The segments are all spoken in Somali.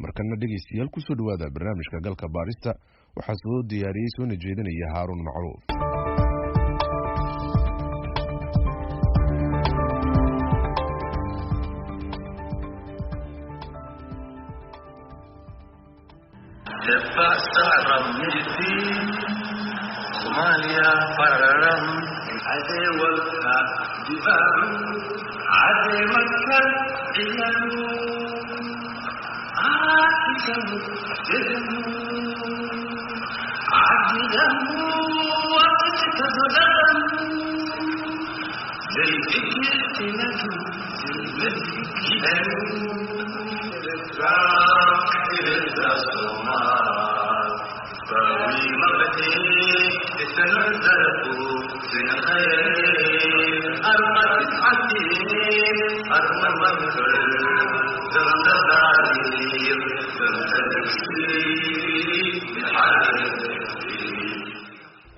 markana dhegeystayaal ku soo dhawaada barnaamijka galka baarista waxaa soo diyaariyay soo jeedinaya Haarun Macruuf.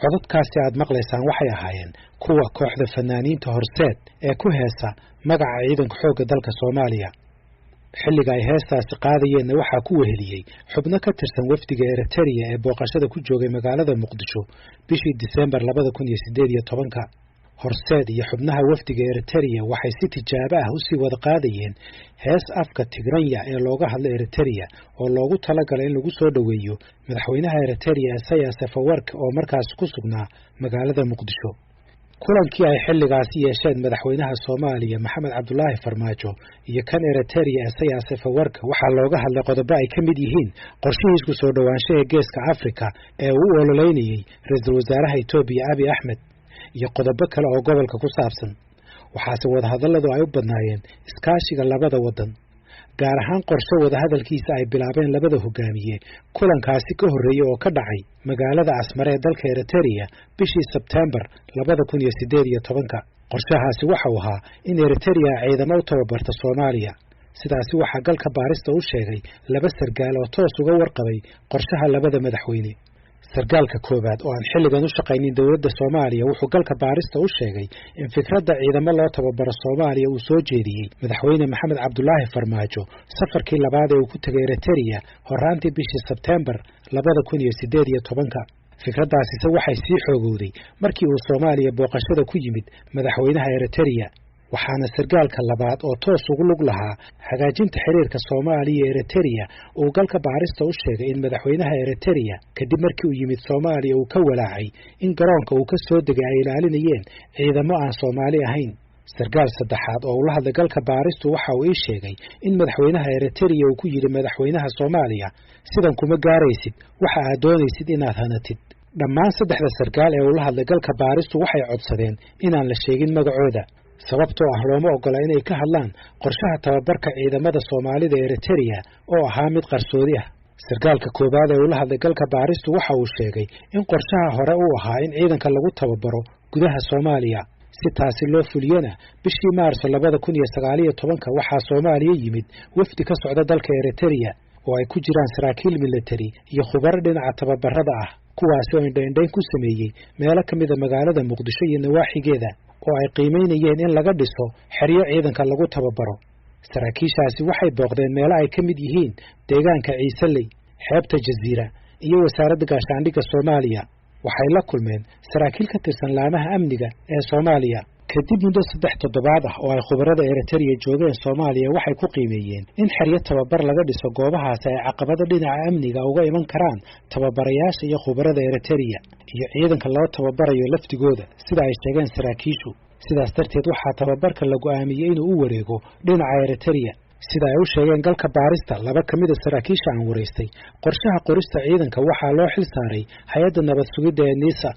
codadkaasi aad maqlaysaan waxay ahaayeen kuwa kooxda fanaaniinta horseed ee ku heesa magaca ciidanka xoogga dalka Soomaaliya. xilliga ay heestaasi qaadayeenna waxaa ku weheliyay xubno ka tirsan wafdiga Eritrea ee booqashada ku joogay magaalada Muqdisho bishii December 2018. horseed iyo xubnaha wafdiga Eritrea waxay si tijaabo ah u sii wada qaadayeen hees afka Tigranya ee looga hadlay Eritrea oo loogu talagalay in lagu soo dhaweeyo madaxweynaha Eritrea Isaias Afwerki oo markaas ku sugnaa magaalada Muqdisho. kulankii ay xilligaasi yeesheen madaxweynaha Soomaaliya Maxamed Cabdullaahi Farmaajo iyo kan Eritrea Isaias Afwerki waxaa looga hadlay qodobo ay ka mid yihiin qorshihiisa soo dhawaanshaha Geeska Afrika ee uu ololeynayay ra'iisul wasaaraha Itoobiya Abiy Ahmed iyo qodobo kale oo gobolka ku saabsan. waxaase wadahadalladu ay u badnaayeen iskaashiga labada wadan, gaar ahaan qorshe wadahadalkiisa ay bilaabeen labada hogaamiye kulankaasi ka horreeyay oo ka dhacay magaalada Asmara ee dalka Eritrea bishii September 2018. qorshahaasi waxa uu ahaa in Eritrea ciidamo u tababarto Soomaaliya. sidaasi waxaa galka baarista u sheegay laba sargaal oo toos uga warqabay qorshaha labada madaxweyne. sargaalka koobaad oo aan xilligan u shaqaynin dawladda Soomaaliya wuxuu galka baarista u sheegay in fikradda ciidamo loo tababaro Soomaaliya uu soo jeediyay madaxweyne Maxamed Cabdullaahi Farmaajo safarkii labaad ee uu ku tagay Eritrea horaantii bishii September 2018. fikraddaasi waxay sii xoogowday markii uu Soomaaliya booqashada ku yimid madaxweynaha Eritrea. waxaana sargaalka labaad oo toos ugu lug lahaa hagaajinta xiriirka Soomaaliya iyo Eritrea uu galka baarista u sheegay in madaxweynaha Eritrea kadib markii uu yimid Soomaaliya uu ka walaacay in garoonka uu ka soo degay ay ilaalinayeen ciidamo aan Soomaali ahayn. sargaal saddexaad oo ula hadlay galka baaristu waxa uu ii sheegay in madaxweynaha Eritrea uu ku yiri madaxweynaha Soomaaliya sidan kuma gaaraysid waxa aad doonaysid inaad hanatid. dhammaan saddexda sargaal ee ula hadlay galka baaristu waxay codsadeen inaan la sheegin magacooda sababtoo ah looma ogola inay ka hadlaan qorshaha tababarka ciidamada Soomaalida Eritrea oo ahaa mid qarsoodi ah. sargaalka koobaad ee ula hadlay galka baaristu waxa uu sheegay in qorshaha hore uu ahaa in ciidanka lagu tababaro gudaha Soomaaliya. si taasi loo fuliyana bishii Maarso 2019 waxaa Soomaaliya yimid wafdi ka socda dalka Eritrea oo ay ku jiraan saraakiil military iyo khubaro dhinaca tababarada ah, kuwaasi oo indhayn ku sameeyay meelo ka mid ah magaalada Muqdisho iyo nawaaxigeeda oo ay qiimeynayeen in laga dhiso xeryo ciidanka lagu tababaro. saraakiishaasi waxay booqdeen meelo ay ka mid yihiin deegaanka Ciisaley, xeebta Jaziira iyo wasaaradda gaashaandhigga Soomaaliya. waxay la kulmeen saraakiil ka tirsan laamaha amniga ee Soomaaliya. kadib muddo 3 toddobaad ah oo ay khubarada Eritrea joogeen Soomaaliya waxay ku qiimeeyeen in xeryo tababar laga dhiso goobahaas ay caqabado dhinaca amniga uga iman karaan tababarayaasha iyo khubarada Eritrea iyo ciidanka loo tababarayo laftigooda sida ay sheegeen saraakiishu. sidaas darteed waxaa tababarka la go'aamiyay inuu u wareego dhinaca Eritrea. sida ay u sheegeen galka baarista laba ka mid ah saraakiisha aan wareystay qorshaha qorista ciidanka waxaa loo xil saaray hay'adda nabad sugidda ee NISA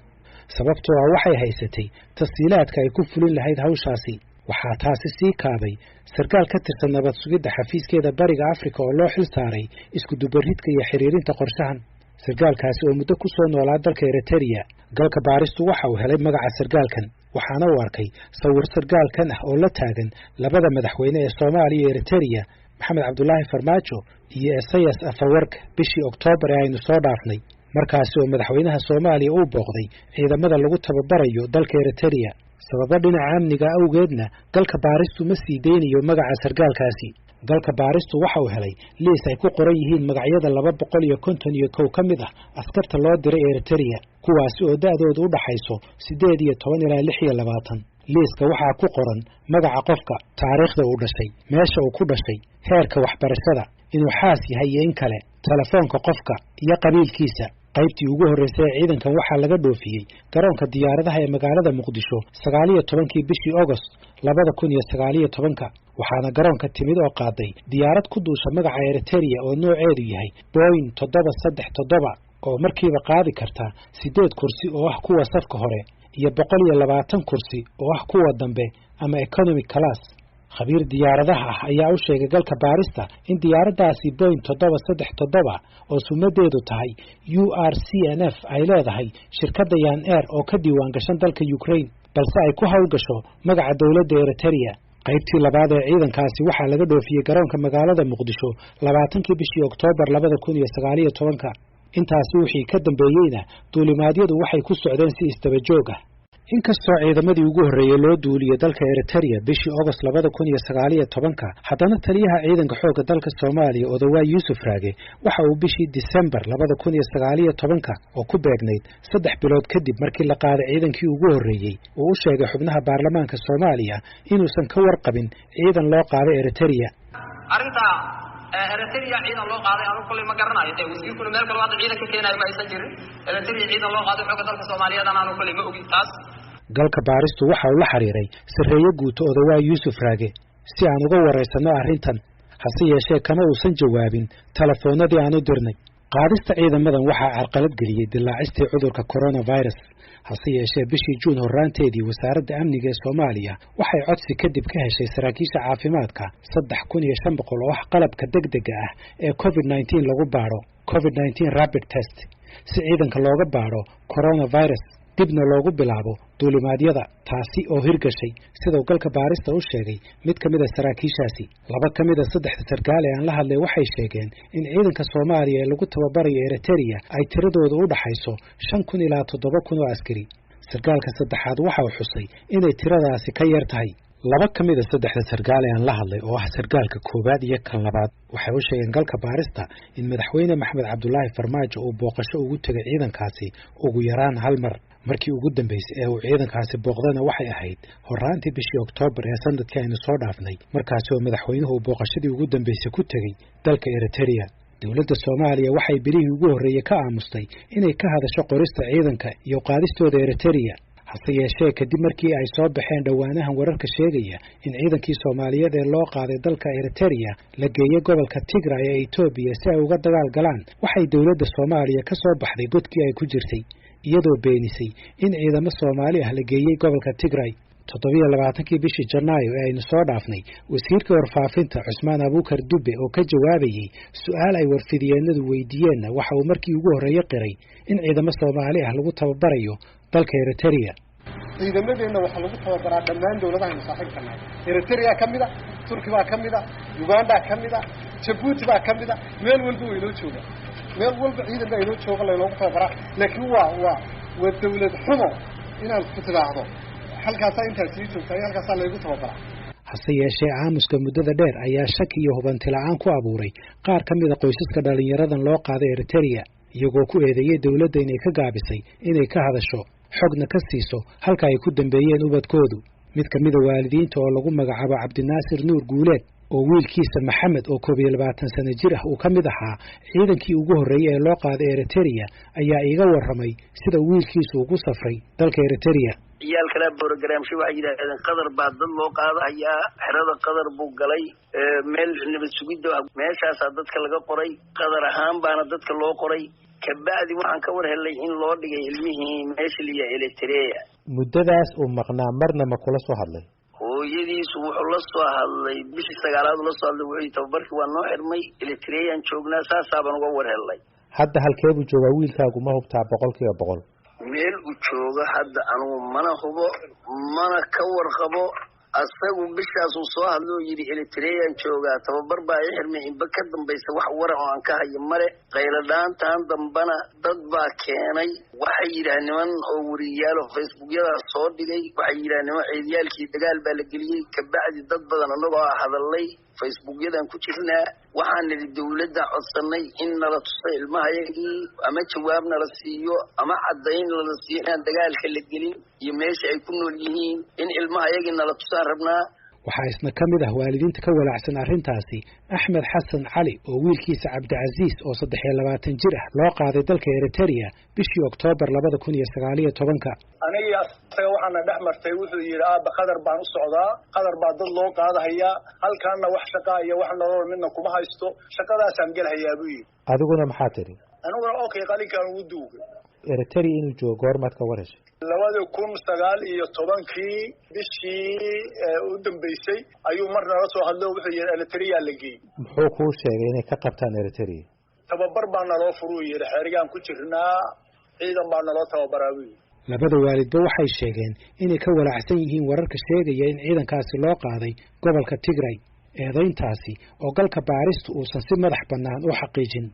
sababtoo ah waxay haysatay tasiilaadka ay ku fulin lahayd hawshaasi. waxaa taasi sii kaabay sargaal ka tirsan nabad sugidda xafiiskeeda Bariga Afrika oo loo xil saaray isku dubaridka iyo xiriirinta qorshahan. sargaalkaasi oo muddo ku soo noolaa dalka Eritrea, galka baaristu waxa uu helay magaca sargaalkan waxaana uu arkay sawir sargaalkan ah oo la taagan labada madaxweyne ee Soomaaliya iyo Eritrea Maxamed Cabdullaahi Farmaajo iyo Isaias Afwerki bishii Oktoobar ee aynu soo dhaafnay, markaasi oo madaxweynaha Soomaaliya uu booqday ciidamada lagu tababarayo dalka Eritrea. sababa dhinaca amniga awgeedna galka baaristu ma sii deynayo magaca sargaalkaasi. galka baaristu waxa uu helay liis ay ku qoran yihiin magacyada 251 ka mid ah askarta loo diray Eritrea kuwaasi oo da'doodu u dhaxayso 18 ilaa 26 liiska waxaa ku qoran magaca qofka, taariikhda uu dhashay, meesha uu ku dhashay, heerka waxbarashada, inuu xaas yahay iyo in kale, telefoonka qofka iyo qabiilkiisa. qaybtii ugu horeysay ciidankan waxaa laga dhoofiyay garoonka diyaaradaha ee magaalada Muqdisho 19 bishii August 2019 waxaana garoonka timid oo qaaday diyaarad ku duusha magaca Eritrea oo nooceedu yahay Boeing 737 oo markiiba qaadi karta 8 kursi oo ah kuwa safka hore iyo 120 kursi oo ah kuwa dambe ama economy class. khabiir diyaaradaha ayaa u sheegay galka baarista in diyaaradaasi Boeing 737 oo sumadeedu tahay URCNF ay leedahay shirkadda Yan Air oo ka diiwaan gashan dalka Ukraine balse ay ku hawlgasho magaca dawladda Eritrea. qaybtii labaad ee ciidankaasi waxaa laga dhoofiyay garoonka magaalada Muqdisho 20 bishii Oktoobar 2019 intaasi wixii ka dambeeyayna duulimaadyadu waxay ku socdeen si isdaba joog ah. inkastoo ciidamadii ugu horeeyay loo duuliyay dalka Eritrea bishii August 2019 haddana taliyaha ciidanka xoogga dalka Soomaaliya Odawa Yuusuf Raage waxa uu bishii December 2019 oo ku beegnayd 3 bilood kadib markii la qaaday ciidankii ugu horeeyay uu u sheegay xubnaha baarlamaanka Soomaaliya inuusan ka warqabin ciidan loo qaaday Eritrea. arinta Eritrea ciidan loo qaaday anu kulli ma garanayo wasiirkuna meel kale wada ciidan ka keenay ma aysan jirin. Eritrea ciidan loo qaaday xoogga dalka Soomaaliyeed anu kulli ma ogin taas. galka baaristu waxa uu la xiriiray sareeyo guuto Odawa Yuusuf Raage si aan uga wareysano arrintan hase yeeshee kama uusan jawaabin telefoonadii aan u dirnay. qaadista ciidamadan waxaa carqalad geliyay dilaacistii cudurka coronavirus hase yeeshee bishii Juun horaanteedii wasaaradda amniga ee Soomaaliya waxay codsi kadib ka heshay saraakiisha caafimaadka 3500 oo ah qalabka degdega ah ee COVID-19 lagu baaro COVID-19 rapid test si ciidanka looga baaro coronavirus dibna loogu bilaabo duulimaadyada taasi oo hirgashay sida galka baarista u sheegay mid kamid ah saraakiishaasi. 2 kamid ah 3 sarkaal ee aan la hadlay waxay sheegeen in ciidanka Soomaaliya ee lagu tababarayo Eritrea ay tiradoodu u dhaxayso 5,000 ilaa 7,000 oo askari. sarkaalka saddexaad waxa uu xusay inay tiradaasi ka yar tahay. 2 kamid ah 3 sarkaal ee aan la hadlay oo ah sarkaalka koobaad iyo kan labaad waxay u sheegeen galka baarista in madaxweyne Maxamed Cabdullaahi Farmaajo uu booqasho ugu tagay ciidankaasi ugu yaraan hal mar. markii ugu dambeysay ee uu ciidankaasi booqdana waxay ahayd horaantii bishii Oktoobar ee sanadkii aynu soo dhaafnay markaas oo madaxweynuhu booqashadii ugu dambeysay ku tagay dalka Eritrea. dawladda Soomaaliya waxay bilihii ugu horeeyay ka aamustay inay ka hadasho qorista ciidanka iyo qaadistooda Eritrea hase yeeshee kadib markii ay soo baxeen dhawaanahan wararka sheegaya in ciidankii Soomaaliyeed ee loo qaaday dalka Eritrea la geeyay gobolka Tigray ee Itoobiya si ay uga dagaal galaan waxay dawladda Soomaaliya ka soo baxday godkii ay ku jirtay iyadoo beenisay in ciidamo Soomaali ah la geeyay gobolka Tigray. 27 bishii Janaayo ee aynu soo dhaafnay wasiirka warfaafinta Cusmaan Abuukar Dube oo ka jawaabayay su'aal ay warfidiyeenadu weydiiyeen waxa uu markii ugu horeeyay qiray in ciidamo Soomaali ah lagu tababarayo dalka Eritrea. ciidamadeena waxa lagu tababaraa dhammaan dawladaha saaxiibka ah. Eritrea kamida, Turkiga kamida, Uganda kamida, Djibouti kamida, meel walba way loo joogaa. meel walba ciidan ay loo jooga loogu tababaraa laakiin waa dawlad xumo inaan ku tiraahdo halkaas inta sii joogtay halkaas lagu tababaraa. hase yeeshee aamuska muddada dheer ayaa shaki iyo hubanti la'aan ku abuuray qaar kamid ah qoysaska dhalinyaradan loo qaaday Eritrea iyagoo ku eedeeyay dawladda inay ka gaabisay inay ka hadasho xogna ka siiso halka ay ku dambeeyeen ubadkoodu. mid kamid ah waalidiinta oo lagu magacaabo Cabdinaasir Nuur Guuleed oo wiilkiisa Maxamed oo 22 sano jir ah uu kamid ahaa ciidankii ugu horeeyay ee loo qaaday Eritrea ayaa iiga waramay sida wiilkiisu ugu safray dalka Eritrea. ciyaal kala barnaamijyo waxa yiraahdeen qadar baa dad loo qaadayaa xirada qadar buu galay meel nabad sugidda meeshaas dadka laga qoray qadar ahaan baana dadka loo qoray kabacdi waxaan ka war helay in loo dhigay ilmihii meesha liya Eritrea. muddadaas uu maqnaa marna ma kula soo hadlay hooyadiisu wuxuu la soo hadlay bishii 9aad la soo hadlay wuxuu tababarkii waa noo xirmay Eritrean joognaa saasaaban uga war helay. hadda halkee buu joogaa wiilkaagu ma hubtaa 100%? meel uu jooga hadda anu mana hubo mana ka warqabo asagu bishaasuu soo hadloo yidhi Eritrean joogaa tababar baa i xirmay inba ka dambaysa wax waran oo aan ka hayo mare qayladhaantaan dambana dad baa keenay waxay yidhaah niman oo wariyaal oo facebookyada soo dhigay waxay yidhaah niman ciidiyaalkii dagaal baa la geliyey kabacdi dad badan annagoo hadallay facebookyadan ku jirnaa waxaan nidhi dawladda codsanay in nala tuso ilmahayagii ama jawaab nala siiyo ama caddayn nala siiyo inaan dagaalka la gelin iyo meesha ay ku nool yihiin in ilmahayagii nala tusaan rabnaa. waxaa isna ka mid ah waalidiinta ka walaacsan arrintaasi Axmed Xasan Cali oo wiilkiisa Cabdicaziis oo 23 jir ah loo qaaday dalka Eritrea bishii Oktoobar 2019. aniga asaga waxaana dhex martay wuxuu yidhi aabba qadar baan u socdaa qadar baa dad loo qaadahayaa halkaana wax shaqaa iyo wax nolol midna kuma haysto shaqadaasaan gelhayaa buu yidhi. adiguna maxaa tiri? aniguna okay qalinkaan ugu duugay Eritrea inuu joogo goormaad ka warayso? 2019 bishii u dambeysay ayuu mar nala soo hadlo wuxuu yidhi Eritrea la geeyey. muxuu kuu sheegay inay ka qabtaan Eritrea? tababar baa naloo furuu yidhi xerigaan ku jirnaa ciidan baa naloo tababaraa buu yidhi. labada waalidba waxay sheegeen inay ka walaacsan yihiin wararka sheegaya in ciidankaasi loo qaaday gobolka Tigray eedayntaasi oo galka baaristu uusan si madax bannaan u xaqiijin.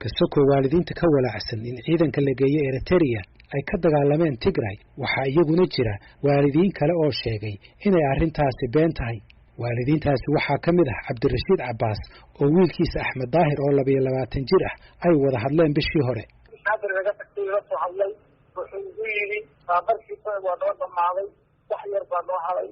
kasoo waalidiinta ka walaacsan in ciidanka la geeyay Eritrea ay ka dagaalameen Tigray waxa iyaguna jira waalidiin kale oo sheegay inay arrintaasi been tahay. waalidiintaasi waxaa ka mid ah Cabdirashiid Cabbaas oo wiilkiisa Axmed Daahir oo 22 jir ah ay wada hadleen bishii hore. wuxuu yidhi baabarkiisa waa noo dhammaaday wax yar baa noo haday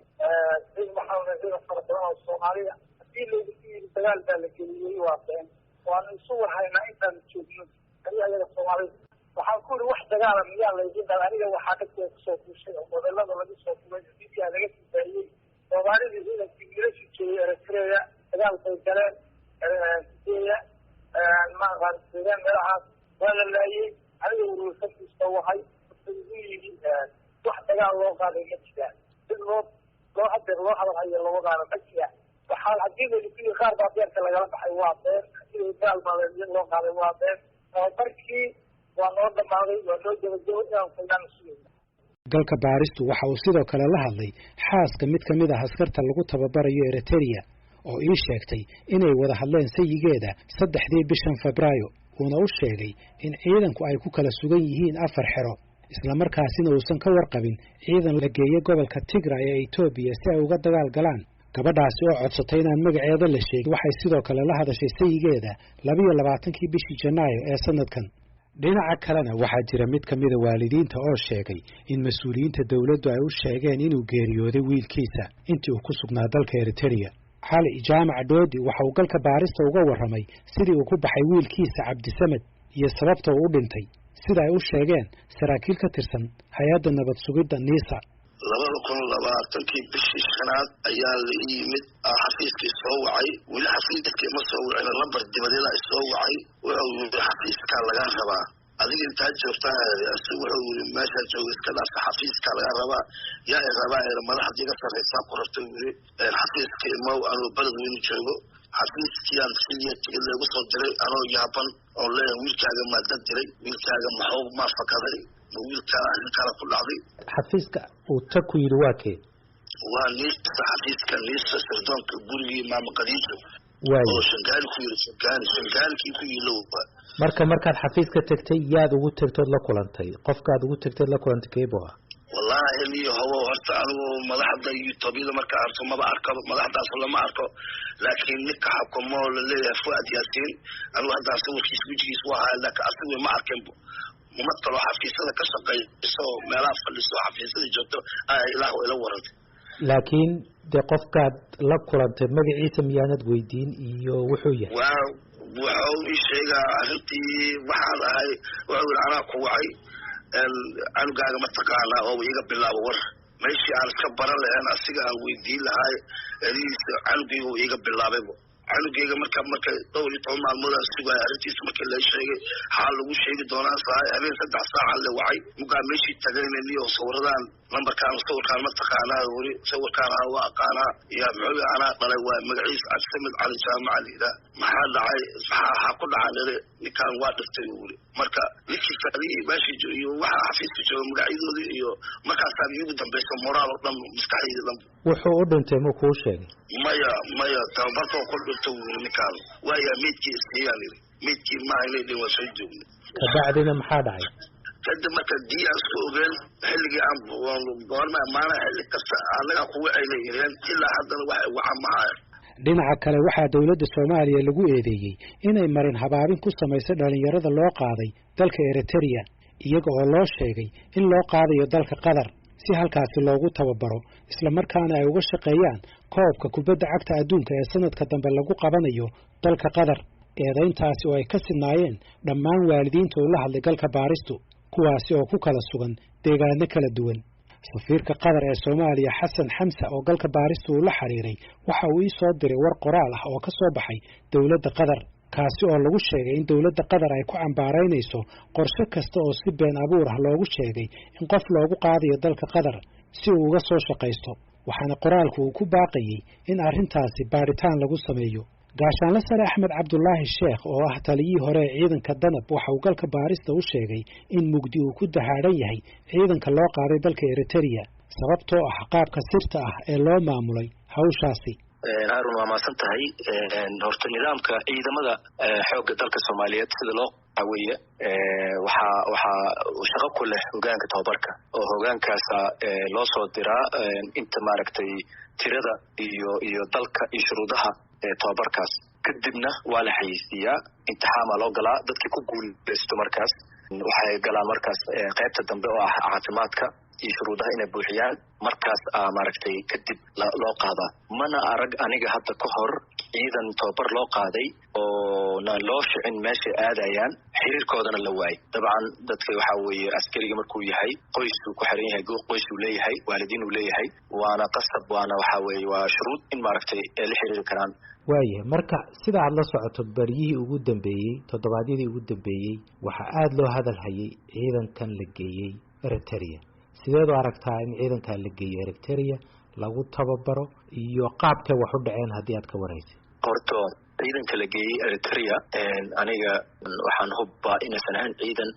cid maxamed fara badan oo Soomaaliya hadii lagu yidhi dagaal baa la geliyey waa been waanu isu warhaynaa intaan joogno ayaga Soomaalida waxaan ku yidhi wax dagaala miyaa laydin dhalay aniga waxaa dadka kusoo kuushay oo modelada lagu soo kulay miyaa laga sifaayey Soomaalida sida Ingiriisi joogay Eritrea dagaal bay galeen ma qaadeen meelahaas waa la laayay aniga wuxuu waxay wax dagaal loo qaaday ma jiraan dad loo hadalhayo loo qaado ma jiraan waxaa hadii qaar baa beerka lagala baxay waa been dagaal baa loo qaaday waa been markii waa noo dhammaaday waa noo jabajabo inaan kulaan sugayno. galka baaristu waxa uu sidoo kale la hadlay xaaska mid ka mid ah askarta lagu tababarayo Eritrea oo ii sheegtay inay wada hadleen sayigeeda 3 bishan Febraayo uuna u sheegay in ciidanku ay ku kala sugan yihiin 4 xero isla markaasina uusan ka warqabin ciidan la geeyay gobolka Tigray ee Itoobiya si ay uga dagaal galaan. gabadhaasi oo codsatay inaan magaceeda la sheegin waxay sidoo kale la hadashay sayigeeda 22 bishii Janaayo ee sanadkan. dhinaca kalena waxaa jira mid ka mid ah waalidiinta oo sheegay in mas'uuliyiinta dawladdu ay u sheegeen inuu geeriyooday wiilkiisa intii uu ku sugnaa dalka Eritrea. Cali Jaamac Doodi waxa uu galka baarista uga waramay sidii uu ku baxay wiilkiisa Cabdisamed iyo sababta uu u dhintay sida ay u sheegeen saraakiil ka tirsan hay'adda nabad sugidda NISA. 2020 bishii shanaad ayaa la yimid xafiiskii soo wacay wili xafiiskii ma soo wacin lambar dibadeeda soo wacay wuxuu xafiiska laga rabaa adiga inta joogtaa wuxuu yiri meesha jooga iska dhaaf xafiiska laga rabaa yaa rabaa madaxdiga sareysa ku rabtay wili xafiiskii ma aanu balad weyn joogo xafiiskii aan sidii lagu soo diray anoo yaaban oo leeyahay wiilkaaga ma dad diray wiilkaaga maxuu ma fakaday wiilkaaga kala ku dhacday xafiiska uu ta ku yiri waa kee waa NISA xafiiska NISA sirdoonka gurigii maama qadiijo oo shangaal ku yiri shangaalkii ku yilowba markaad xafiiska tagtay yaad ugu tagtood la kulantay qofkaad ugu tagtay la kulantay keebo wallahi ilmiyo hawo horta anigu madaxda Itoobiya marka arko ma arko madaxdaas lama arko laakiin ninka xukumo la leeyahay Fuad Yaasin anigu hadda sawirkiisa wijigiisa waa halka asigu ma arkin mumatalo xafiisyada ka shaqeeyo meelaha fadhiso xafiisyada joogto ilaahu ila warantay laakiin de qofkaad la kulantay magaciisa miyaanad weydiin iyo wuxuu yahay wuxuu sheegaa arrintii waxaan ahay wuxuu anaa ku wacay anugaaga ma taqaanaa oo iga bilaabo war meeshii aan iska baran lahayn asiga aan weydiin lahay eriisa anugaygu iga bilaabaybo anugayga marka 12 maalmood aan sugay arrintiisa markii la sheegay xal lagu sheegi doonaa habeen 3 saac la wacay mugaa meeshii tagaynay oo sawiradan sawirkaan ma taqaanaa wari sawirkaan waa aqaanaa ya muxuu ana dhalay waa magaciisa Cabdisamed Cali Jaamac Alida maxaa dhacay waxaa ku dhacay ninkaan waa dhiftay wuli marka ninkii fadhiyay baashi iyo waxa xafiiska jooga magacyadooda iyo markaasaa iigu dambaysa moraal oo dhan maskaxdayda dhan wuxuu u dhintay ma kuu sheegay maya tababarkoo ku dhintay ninkaan waaya meydkii iskayaan yiri meydkii ma aynay dhin waa soo joognay kabacdina maxaa dhacay kadib marka diyaa isku ogeen xilligii aan goorma maana xilli kasta annaga kuwa aynay yireen ilaa haddana waxay waxa mahaya dhinaca kale waxaa dawladda Soomaaliya lagu eedeeyay inay marin habaabin ku samaysay dhalinyarada loo qaaday dalka Eritrea iyaga oo loo sheegay in loo qaadayo dalka Qatar si halkaasi loogu tababaro isla markaana ay uga shaqeeyaan koobka kubadda cagta adduunka ee sanadka dambe lagu qabanayo dalka Qatar eedayntaasi oo ay ka sinaayeen dhammaan waalidiinta oo la hadlay galka baaristu kuwaasi oo ku kala sugan deegaano kala duwan safiirka Qatar ee Soomaaliya Xasan Xamsa oo galka baaristu uu la xiriiray waxa uu ii soo diray war qoraal ah oo ka soo baxay dawladda Qatar kaasi oo lagu sheegay in dawladda Qatar ay ku cambaareynayso qorshe kasta oo si been abuur ah loogu sheegay in qof loogu qaadayo dalka Qatar si uu uga soo shaqaysto waxaana qoraalku uu ku baaqayay in arrintaasi baaritaan lagu sameeyo gaashaanle sare Axmed Cabdullaahi Sheekh oo ah taliyihii hore ee ciidanka Danab waxa uu galka baarista u sheegay in mugdi uu ku dahaaran yahay ciidanka loo qaaday dalka Eritrea sababtoo ah qaabka sirta ah ee loo maamulay hawshaasi Harun waa maasan tahay horta nidaamka ciidamada xoogga dalka Soomaaliyeed sida loo qaweeyo waxa shaqo ku leh hogaanka tababarka oo hogaankaas loo soo diraa inta maaragtay tirada iyo dalka iyo shuruudaha tababarkaas kadibna waa la xayeysiiyaa imtixaan loo galaa dadkii ku guuleysto markaas waxay galaan markaas qaybta dambe oo ah caafimaadka iyo shuruudaha inay buuxiyaan markaas maaragtay kadib loo qaadaa mana arag aniga hadda ka hor ciidan tababar loo qaaday oo loo shicin meesha aadayaan xiriirkoodana la waayay dabcan dadka waxa weeye askariga markuu yahay qoysku ku xiran yahay qoys uu leeyahay waalidiin uu leeyahay waana qasab waana waxa weeye waa shuruud in maaragtay la xiriiri karaan waayahay marka sida aad la socoto bariyihii ugu dambeeyey toddobaadyadii ugu dambeeyey waxaa aada loo hadal hayay ciidankan la geeyey Eritrea sideed u aragtaa in ciidankan la geeyo Eritrea lagu tababaro iyo qaabka wax u dhaceen haddii aad ka waraysid horto ciidanka la geeyey Eritrea aniga waxaan hubaa inaysan ahayn ciidan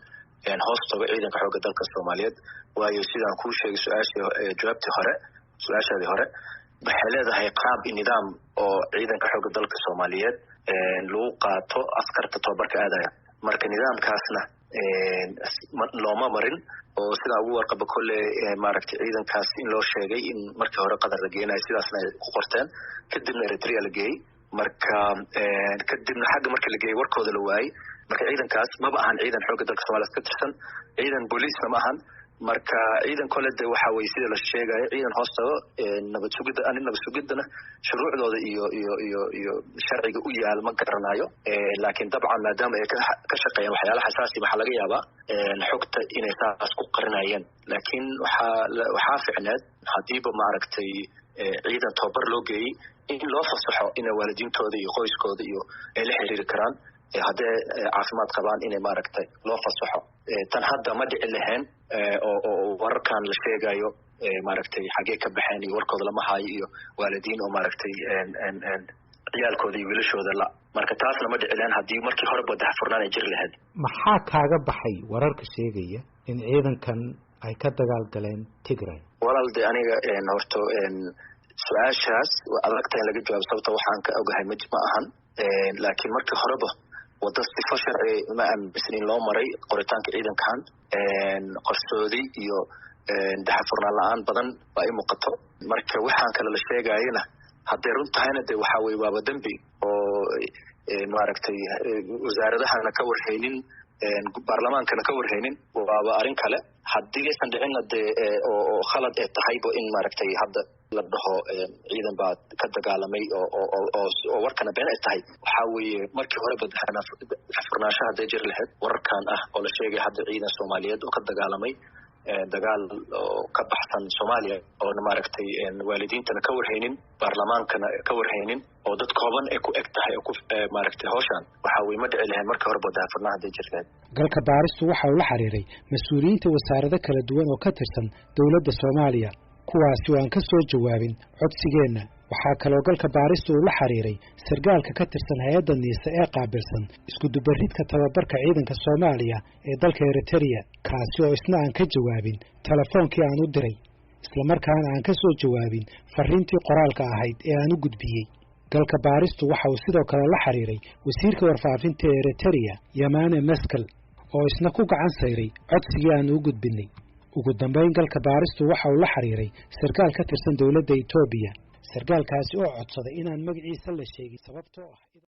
hoostoga ciidanka xoogga dalka Soomaaliyeed waayo sidaan kuu sheegay su-aashaadii hore waxay leedahay qaab iyo nidaam oo ciidanka xoogga dalka Soomaaliyeed lagu qaato askarta tababarka aadaya marka nidaamkaasna looma marin oo sida ugu warqaba kolle maaragtay ciidankaas in loo sheegay in markii hore Qatar la geenayo sidaasna ay ku qorteen kadibna Eritrea la geeyey marka kadibna xagga markii la geeyey warkooda la waayay marka ciidankaas maba ahan ciidan xoogga dalka Soomaaliyeed ka tirsan ciidan booliisna ma ahan marka ciidan kale de waxa weeye sida la sheegay ciidan hoostago nabad sugidana shuruucdooda iyo sharciga u yaal ma garanayo laakiin dabcan maadaama ay ka shaqeeyaan waxyaalaha xasaasi waxa laga yaabaa xogta inay saas ku qarinayeen laakiin waxaa ficneed hadiiba maaragtay ciidan tababar loo geeyey in loo fasaxo inay waalidiintooda iyo qoyskooda iyo ay la xiriiri karaan haddee caafimaad qabaan inay maaragtay loo fasaxo tan hadda ma dhici lahayn oo wararkan la sheegayo maaragtay xagee ka baxeen iyo warkooda lama haayo iyo waalidiin oo maaragtay ciyaalkooda iyo wiilashooda la marka taasna ma dhici lahayn haddii markii hore wadax furnaan ay jiri lahayd maxaa kaaga baxay wararka sheegaya in ciidankan ay ka dagaalgaleen Tigray walaal de aniga horto su-aashaas adagta in laga jawaabo sababta waxaan ka ogahay ma ahan laakiin markii horeba wada sifo sharci ma aaminsan in loo maray qoritaanka ciidankan qarsoodi iyo daxfurnaan la-aan badan baa i muuqato marka waxaan kale la sheegayana hadday run tahayna de waxa weye waaba dembi oo maaragtay wasaaradahana ka warhaynin baarlamaankana ka warhaynin waaba arrin kale haddii aysan dhicinna de oo khalad ee tahayba in maaragtay hadda la dhaho ciidan baa ka dagaalamay oo warkana been ay tahay waxa weeye markii horeba daxfurnaanshaha hadday jiri lahayd wararkan ah oo la sheegay hadda ciidan Soomaaliyeed oo ka dagaalamay dagaal oo ka baxsan Soomaaliya oo maaragtay waalidiintana ka warhaynin baarlamaankana ka warhaynin oo dad kooban ay ku eg tahay oo ku maaragtay hawshan waxa weeye ma dhici lahayn markii horeba daxfurnaa hadday jiri lahayd galka baaristu waxa uu la xiriiray mas'uuliyiinta wasaarado kala duwan oo ka tirsan dawladda Soomaaliya kuwaasi oo aan ka soo jawaabin codsigeenna. waxaa kaloo galka baaristu uu la xiriiray sargaalka ka tirsan hay-adda niise ee qaabilsan iskudubaridka tababarka ciidanka Soomaaliya ee dalka Eritrea, kaasi oo isna aan ka jawaabin telefoonkii aan u diray, isla markaana aan ka soo jawaabin fariintii qoraalka ahayd ee aan u gudbiyey. galka baaristu waxa uu sidoo kale la xiriiray wasiirka warfaafinta ee Eritrea, Yamane Meskel, oo isna ku gacan sayray codsigii aan u gudbinay. ugu dambeyn galka baaristu waxa uu la xiriiray sarkaal ka tirsan dawladda Itoobiya, sarkaalkaasi oo codsaday inaan magaciisa la sheegin sababtoo ah